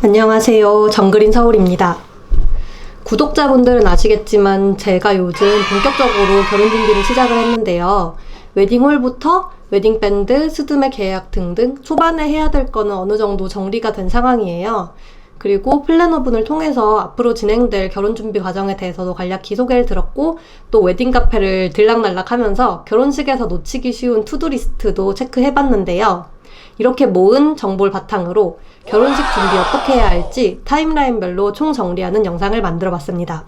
안녕하세요. 정그린 서울입니다. 구독자분들은 아시겠지만 제가 요즘 본격적으로 결혼 준비를 시작을 했는데요. 웨딩홀부터 웨딩밴드, 스드메 계약 등등 초반에 해야 될 거는 어느 정도 정리가 된 상황이에요. 그리고 플래너분을 통해서 앞으로 진행될 결혼 준비 과정에 대해서도 간략히 소개를 들었고, 또 웨딩 카페를 들락날락 하면서 결혼식에서 놓치기 쉬운 투두리스트도 체크해봤는데요. 이렇게 모은 정보를 바탕으로 결혼식 준비 어떻게 해야 할지 타임라인별로 총 정리하는 영상을 만들어 봤습니다.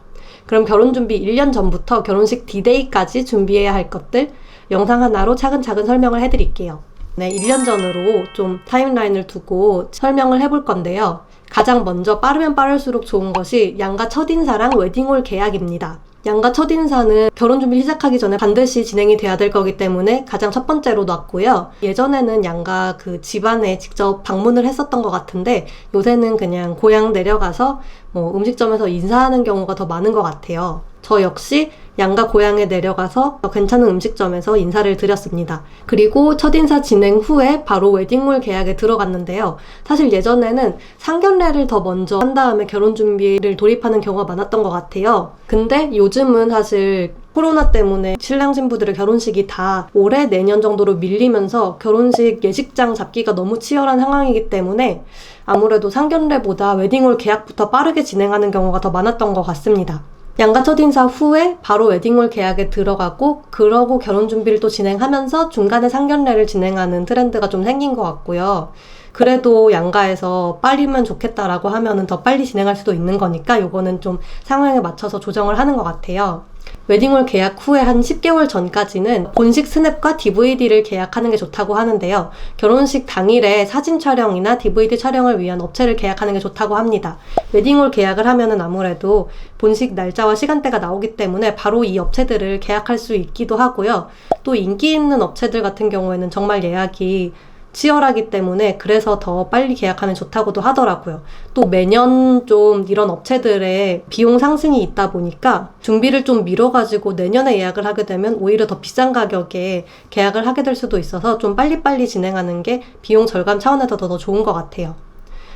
그럼 결혼 준비 1년 전부터 결혼식 D-Day까지 준비해야 할 것들 영상 하나로 차근차근 설명을 해드릴게요. 네, 1년 전으로 좀 타임라인을 두고 설명을 해볼 건데요. 가장 먼저 빠르면 빠를수록 좋은 것이 양가 첫인사랑 웨딩홀 계약입니다. 양가 첫인사는 결혼 준비 시작하기 전에 반드시 진행이 돼야 될 거기 때문에 가장 첫 번째로 놨고요. 예전에는 양가 그 집안에 직접 방문을 했었던 것 같은데 요새는 그냥 고향 내려가서 음식점에서 인사하는 경우가 더 많은 것 같아요. 저 역시 양가 고향에 내려가서 괜찮은 음식점에서 인사를 드렸습니다. 그리고 첫인사 진행 후에 바로 웨딩홀 계약에 들어갔는데요. 사실 예전에는 상견례를 더 먼저 한 다음에 결혼 준비를 돌입하는 경우가 많았던 것 같아요. 근데 요즘은 사실 코로나 때문에 신랑 신부들의 결혼식이 다 올해 내년 정도로 밀리면서 결혼식 예식장 잡기가 너무 치열한 상황이기 때문에 아무래도 상견례보다 웨딩홀 계약부터 빠르게 진행하는 경우가 더 많았던 것 같습니다. 양가 첫인사 후에 바로 웨딩홀 계약에 들어가고 그러고 결혼 준비를 또 진행하면서 중간에 상견례를 진행하는 트렌드가 좀 생긴 것 같고요. 그래도 양가에서 빨리면 좋겠다라고 하면은 더 빨리 진행할 수도 있는 거니까 요거는 좀 상황에 맞춰서 조정을 하는 것 같아요. 웨딩홀 계약 후에 한 10개월 전까지는 본식 스냅과 DVD를 계약하는 게 좋다고 하는데요. 결혼식 당일에 사진 촬영이나 DVD 촬영을 위한 업체를 계약하는 게 좋다고 합니다. 웨딩홀 계약을 하면은 아무래도 본식 날짜와 시간대가 나오기 때문에 바로 이 업체들을 계약할 수 있기도 하고요. 또 인기 있는 업체들 같은 경우에는 정말 예약이 치열하기 때문에 그래서 더 빨리 계약하면 좋다고도 하더라고요. 또 매년 좀 이런 업체들의 비용 상승이 있다 보니까 준비를 좀 미뤄가지고 내년에 예약을 하게 되면 오히려 더 비싼 가격에 계약을 하게 될 수도 있어서 좀 빨리빨리 진행하는 게 비용 절감 차원에서 더 좋은 것 같아요.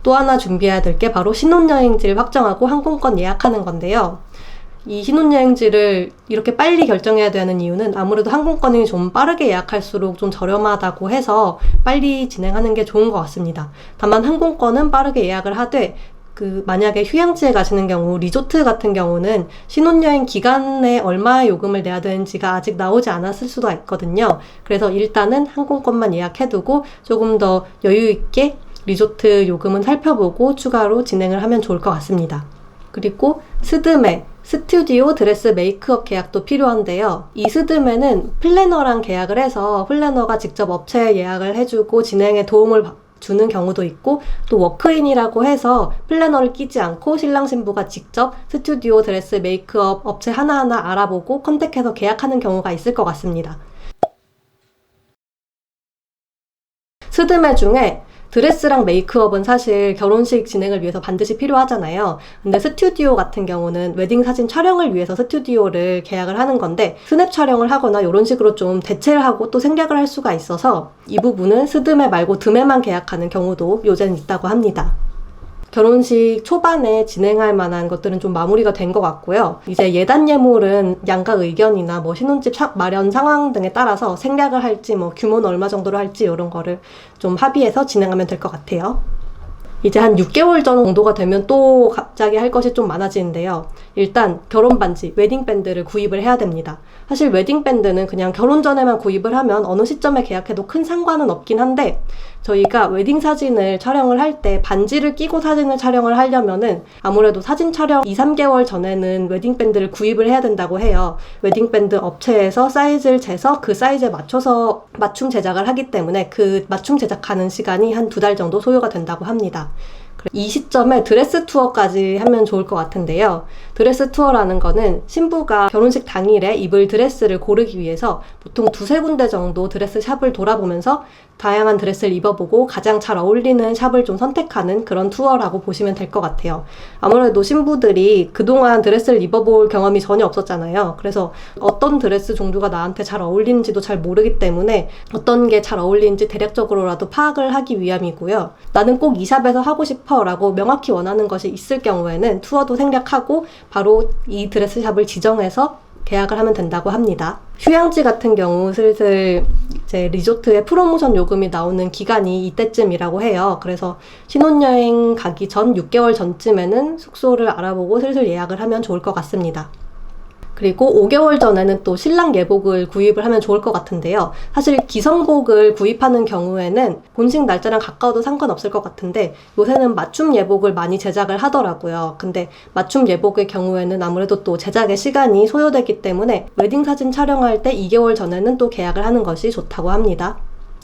또 하나 준비해야 될 게 바로 신혼여행지를 확정하고 항공권 예약하는 건데요. 이 신혼여행지를 이렇게 빨리 결정해야 되는 이유는 아무래도 항공권이 좀 빠르게 예약할수록 좀 저렴하다고 해서 빨리 진행하는 게 좋은 것 같습니다. 다만 항공권은 빠르게 예약을 하되 만약에 휴양지에 가시는 경우 리조트 같은 경우는 신혼여행 기간에 얼마의 요금을 내야 되는지가 아직 나오지 않았을 수도 있거든요. 그래서 일단은 항공권만 예약해두고 조금 더 여유 있게 리조트 요금은 살펴보고 추가로 진행을 하면 좋을 것 같습니다. 그리고 스드메, 스튜디오 드레스 메이크업 계약도 필요한데요. 이 스드메는 플래너랑 계약을 해서 플래너가 직접 업체에 예약을 해주고 진행에 도움을 주는 경우도 있고, 또 워크인이라고 해서 플래너를 끼지 않고 신랑 신부가 직접 스튜디오 드레스 메이크업 업체 하나하나 알아보고 컨택해서 계약하는 경우가 있을 것 같습니다. 스드메 중에 드레스랑 메이크업은 사실 결혼식 진행을 위해서 반드시 필요하잖아요. 근데 스튜디오 같은 경우는 웨딩 사진 촬영을 위해서 스튜디오를 계약을 하는 건데 스냅 촬영을 하거나 이런 식으로 좀 대체를 하고 또 생략을 할 수가 있어서 이 부분은 스드메 말고 드메만 계약하는 경우도 요새는 있다고 합니다. 결혼식 초반에 진행할 만한 것들은 좀 마무리가 된 것 같고요. 이제 예단 예물은 양가 의견이나 신혼집 마련 상황 등에 따라서 생략을 할지 규모는 얼마 정도로 할지 이런 거를 좀 합의해서 진행하면 될 것 같아요. 이제 한 6개월 정도가 되면 또 갑자기 할 것이 좀 많아지는데요. 일단 결혼 반지, 웨딩 밴드를 구입을 해야 됩니다. 사실 웨딩 밴드는 그냥 결혼 전에만 구입을 하면 어느 시점에 계약해도 큰 상관은 없긴 한데 저희가 웨딩 사진을 촬영을 할 때 반지를 끼고 사진을 촬영을 하려면은 아무래도 사진 촬영 2-3개월 전에는 웨딩 밴드를 구입을 해야 된다고 해요. 웨딩 밴드 업체에서 사이즈를 재서 그 사이즈에 맞춰서 맞춤 제작을 하기 때문에 그 맞춤 제작하는 시간이 한 2달 정도 소요가 된다고 합니다. 이 시점에 드레스 투어까지 하면 좋을 것 같은데요. 드레스 투어라는 거는 신부가 결혼식 당일에 입을 드레스를 고르기 위해서 보통 2-3군데 정도 드레스 샵을 돌아보면서 다양한 드레스를 입어보고 가장 잘 어울리는 샵을 좀 선택하는 그런 투어라고 보시면 될 것 같아요. 아무래도 신부들이 그동안 드레스를 입어볼 경험이 전혀 없었잖아요. 그래서 어떤 드레스 종류가 나한테 잘 어울리는지도 잘 모르기 때문에 어떤 게 잘 어울리는지 대략적으로라도 파악을 하기 위함이고요. 나는 꼭 이 샵에서 하고 싶어 라고 명확히 원하는 것이 있을 경우에는 투어도 생략하고 바로 이 드레스 샵을 지정해서 계약을 하면 된다고 합니다. 휴양지 같은 경우 슬슬 이제 리조트에 프로모션 요금이 나오는 기간이 이때쯤이라고 해요. 그래서 신혼여행 가기 전 6개월 전쯤에는 숙소를 알아보고 슬슬 예약을 하면 좋을 것 같습니다. 그리고 5개월 전에는 또 신랑 예복을 구입을 하면 좋을 것 같은데요. 사실 기성복을 구입하는 경우에는 본식 날짜랑 가까워도 상관없을 것 같은데 요새는 맞춤 예복을 많이 제작을 하더라고요. 근데 맞춤 예복의 경우에는 아무래도 또 제작의 시간이 소요되기 때문에 웨딩 사진 촬영할 때 2개월 전에는 또 계약을 하는 것이 좋다고 합니다.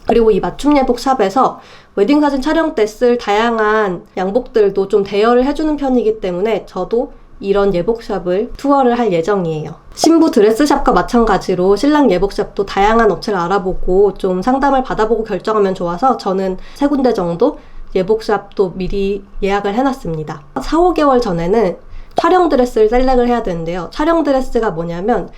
그리고 이 맞춤 예복 샵에서 웨딩 사진 촬영 때 쓸 다양한 양복들도 좀 대여를 해주는 편이기 때문에 저도 이런 예복샵을 투어를 할 예정이에요. 신부 드레스샵과 마찬가지로 신랑 예복샵도 다양한 업체를 알아보고 좀 상담을 받아보고 결정하면 좋아서 저는 3군데 정도 예복샵도 미리 예약을 해놨습니다. 4, 5개월 전에는 촬영 드레스를 셀렉을 해야 되는데요. 촬영 드레스가 뭐냐면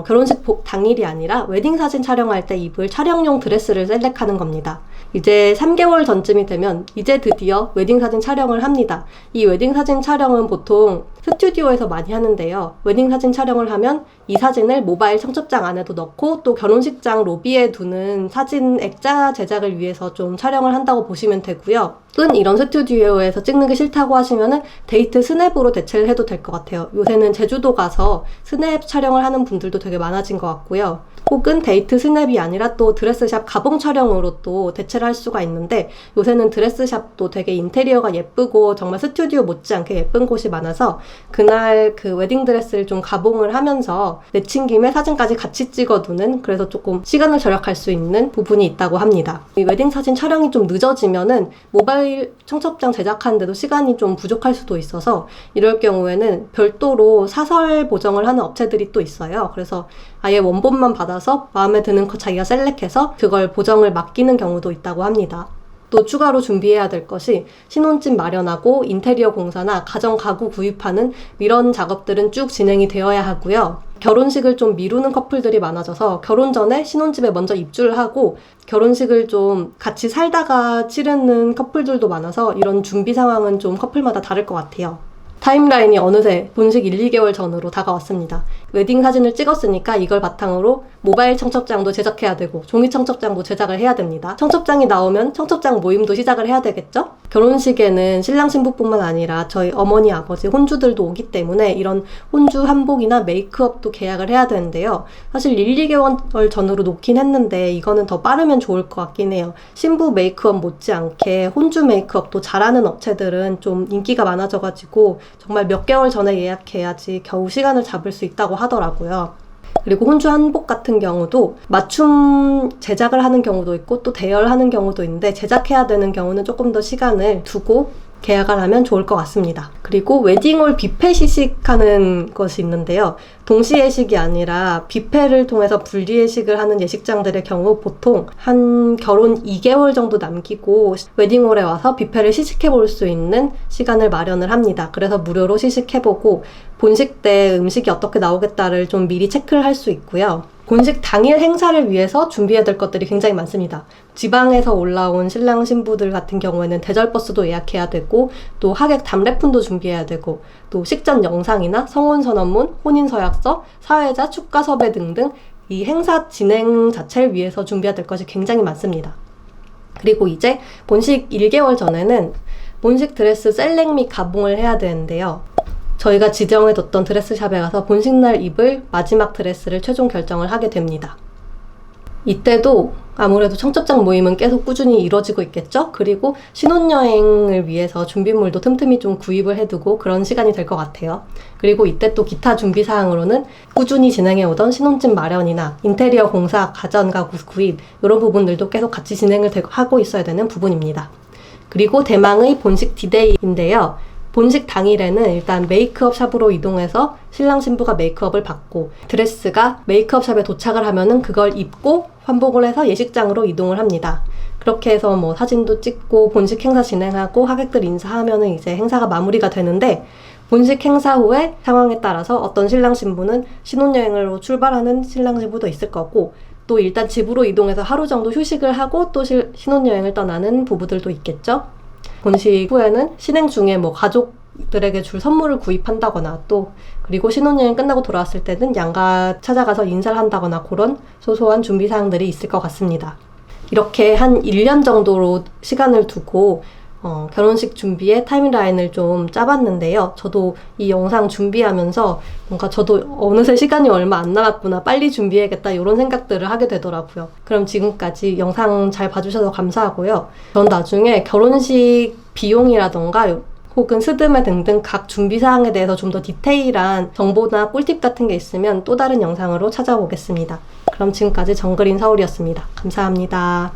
결혼식 당일이 아니라 웨딩 사진 촬영할 때 입을 촬영용 드레스를 셀렉하는 겁니다. 이제 3개월 전쯤이 되면 이제 드디어 웨딩 사진 촬영을 합니다. 이 웨딩 사진 촬영은 보통 스튜디오에서 많이 하는데요. 웨딩 사진 촬영을 하면 이 사진을 모바일 청첩장 안에도 넣고 또 결혼식장 로비에 두는 사진 액자 제작을 위해서 좀 촬영을 한다고 보시면 되고요. 또는 이런 스튜디오에서 찍는 게 싫다고 하시면은 데이트 스냅으로 대체를 해도 될 것 같아요. 요새는 제주도 가서 스냅 촬영을 하는 분들도 되게 많아진 것 같고요. 혹은 데이트 스냅이 아니라 또 드레스샵 가봉 촬영으로 또 대체를 할 수가 있는데 요새는 드레스샵도 되게 인테리어가 예쁘고 정말 스튜디오 못지않게 예쁜 곳이 많아서 그날 그 웨딩 드레스를 좀 가봉을 하면서 내친김에 사진까지 같이 찍어두는 그래서 조금 시간을 절약할 수 있는 부분이 있다고 합니다. 이 웨딩 사진 촬영이 좀 늦어지면은 모바일 청첩장 제작하는데도 시간이 좀 부족할 수도 있어서 이럴 경우에는 별도로 사설 보정을 하는 업체들이 또 있어요. 그래서 아예 원본만 받아서 마음에 드는 거 자기가 셀렉해서 그걸 보정을 맡기는 경우도 있다고 합니다. 또 추가로 준비해야 될 것이 신혼집 마련하고 인테리어 공사나 가전 가구 구입하는 이런 작업들은 쭉 진행이 되어야 하고요. 결혼식을 좀 미루는 커플들이 많아져서 결혼 전에 신혼집에 먼저 입주를 하고 결혼식을 좀 같이 살다가 치르는 커플들도 많아서 이런 준비 상황은 좀 커플마다 다를 것 같아요. 타임라인이 어느새 본식 1, 2개월 전으로 다가왔습니다. 웨딩 사진을 찍었으니까 이걸 바탕으로 모바일 청첩장도 제작해야 되고 종이 청첩장도 제작을 해야 됩니다. 청첩장이 나오면 청첩장 모임도 시작을 해야 되겠죠? 결혼식에는 신랑 신부뿐만 아니라 저희 어머니 아버지 혼주들도 오기 때문에 이런 혼주 한복이나 메이크업도 계약을 해야 되는데요. 사실 1, 2개월 전으로 놓긴 했는데 이거는 더 빠르면 좋을 것 같긴 해요. 신부 메이크업 못지않게 혼주 메이크업도 잘하는 업체들은 좀 인기가 많아져가지고 정말 몇 개월 전에 예약해야지 겨우 시간을 잡을 수 있다고 하더라고요. 그리고 혼주 한복 같은 경우도 맞춤 제작을 하는 경우도 있고 또 대여를 하는 경우도 있는데 제작해야 되는 경우는 조금 더 시간을 두고 계약을 하면 좋을 것 같습니다. 그리고 웨딩홀 뷔페 시식하는 것이 있는데요. 동시 예식이 아니라 뷔페를 통해서 분리 예식을 하는 예식장들의 경우 보통 한 결혼 2개월 정도 남기고 웨딩홀에 와서 뷔페를 시식해 볼 수 있는 시간을 마련을 합니다. 그래서 무료로 시식해보고 본식 때 음식이 어떻게 나오겠다를 좀 미리 체크를 할 수 있고요. 본식 당일 행사를 위해서 준비해야 될 것들이 굉장히 많습니다. 지방에서 올라온 신랑 신부들 같은 경우에는 대절버스도 예약해야 되고 또 하객 답례품도 준비해야 되고 또 식전 영상이나 성혼선언문, 혼인서약서, 사회자, 축가섭외 등등 이 행사 진행 자체를 위해서 준비해야 될 것이 굉장히 많습니다. 그리고 이제 본식 1개월 전에는 본식 드레스 셀렉 및 가봉을 해야 되는데요. 저희가 지정해뒀던 드레스샵에 가서 본식날 입을 마지막 드레스를 최종 결정을 하게 됩니다. 이때도 아무래도 청첩장 모임은 계속 꾸준히 이루어지고 있겠죠? 그리고 신혼여행을 위해서 준비물도 틈틈이 좀 구입을 해두고 그런 시간이 될 것 같아요. 그리고 이때 또 기타 준비사항으로는 꾸준히 진행해오던 신혼집 마련이나 인테리어 공사, 가전가구 구입 이런 부분들도 계속 같이 진행을 하고 있어야 되는 부분입니다. 그리고 대망의 본식 디데이인데요. 본식 당일에는 일단 메이크업 샵으로 이동해서 신랑 신부가 메이크업을 받고 드레스가 메이크업 샵에 도착을 하면은 그걸 입고 환복을 해서 예식장으로 이동을 합니다. 그렇게 해서 뭐 사진도 찍고 본식 행사 진행하고 하객들 인사하면은 이제 행사가 마무리가 되는데, 본식 행사 후에 상황에 따라서 어떤 신랑 신부는 신혼여행으로 출발하는 신랑 신부도 있을 거고, 또 일단 집으로 이동해서 하루 정도 휴식을 하고 또 신혼여행을 떠나는 부부들도 있겠죠. 본식 후에는 신행 중에 뭐 가족들에게 줄 선물을 구입한다거나, 또 그리고 신혼여행 끝나고 돌아왔을 때는 양가 찾아가서 인사를 한다거나, 그런 소소한 준비사항들이 있을 것 같습니다. 이렇게 한 1년 정도로 시간을 두고 결혼식 준비의 타임라인을 좀 짜봤는데요. 저도 이 영상 준비하면서 뭔가 저도 어느새 시간이 얼마 안 남았구나, 빨리 준비해야겠다, 이런 생각들을 하게 되더라고요. 그럼 지금까지 영상 잘 봐주셔서 감사하고요. 전 나중에 결혼식 비용이라던가 혹은 스드메 등등 각 준비사항에 대해서 좀 더 디테일한 정보나 꿀팁 같은 게 있으면 또 다른 영상으로 찾아오겠습니다. 그럼 지금까지 정글인 서울이었습니다. 감사합니다.